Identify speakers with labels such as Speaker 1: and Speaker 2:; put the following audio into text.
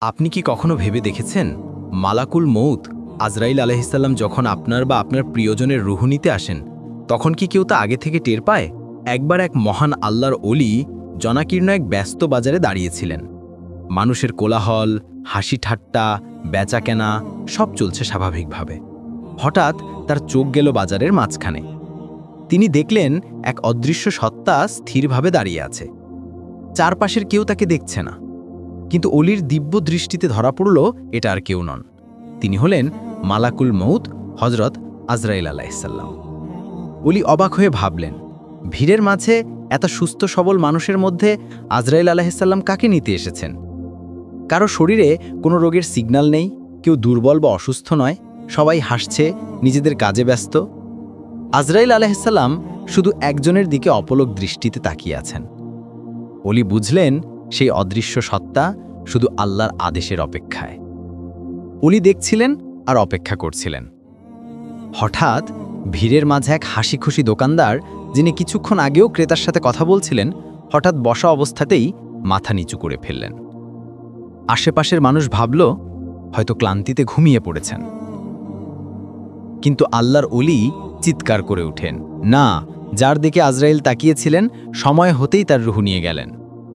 Speaker 1: আপনি কি কখনো ভেবে দেখেছেন মালাকুল মউত আজরাইল আলাইহিসসালাম যখন আপনার বা আপনার প্রিয়জনের রুহ নিতে আসেন তখন কি কেউ তা আগে থেকে টের পায়? একবার এক মহান আল্লাহর অলি জনাকীর্ণ এক ব্যস্ত বাজারে দাঁড়িয়েছিলেন। মানুষের কোলাহল, হাসি ঠাট্টা, বেচাকেনা সব চলছে স্বাভাবিকভাবে। হঠাৎ তার চোখ গেল বাজারের মাঝখানে। তিনি দেখলেন এক অদৃশ্য সত্তা স্থিরভাবে দাঁড়িয়ে আছে। চারপাশের কেউ তাকে দেখছে না, কিন্তু অলির দিব্য দৃষ্টিতে ধরা পড়ল এটা আর কেউ নন, তিনি হলেন মালাকুল মউত হজরত আজরাইল আলাইহিসসালাম। অলি অবাক হয়ে ভাবলেন, ভিড়ের মাঝে এত সুস্থ সবল মানুষের মধ্যে আজরাইল আলাইহিসসালাম কাকে নিতে এসেছেন? কারো শরীরে কোনো রোগের সিগন্যাল নেই, কেউ দুর্বল বা অসুস্থ নয়, সবাই হাসছে, নিজেদের কাজে ব্যস্ত। আজরাইল আলাইহিসসালাম শুধু একজনের দিকে অপলক দৃষ্টিতে তাকিয়ে আছেন। অলি বুঝলেন সেই অদৃশ্য সত্তা শুধু আল্লাহর আদেশের অপেক্ষায়। অলি দেখছিলেন আর অপেক্ষা করছিলেন। হঠাৎ ভিড়ের মাঝে এক হাসি খুশি দোকানদার, যিনি কিছুক্ষণ আগেও ক্রেতার সাথে কথা বলছিলেন, হঠাৎ বসা অবস্থাতেই মাথা নিচু করে ফেললেন। আশেপাশের মানুষ ভাবল হয়তো ক্লান্তিতে ঘুমিয়ে পড়েছেন। কিন্তু আল্লাহর অলি চিৎকার করে ওঠেন, না, যার দিকে আজরাইল তাকিয়েছিলেন সময় হতেই তার রুহ নিয়ে গেলেন।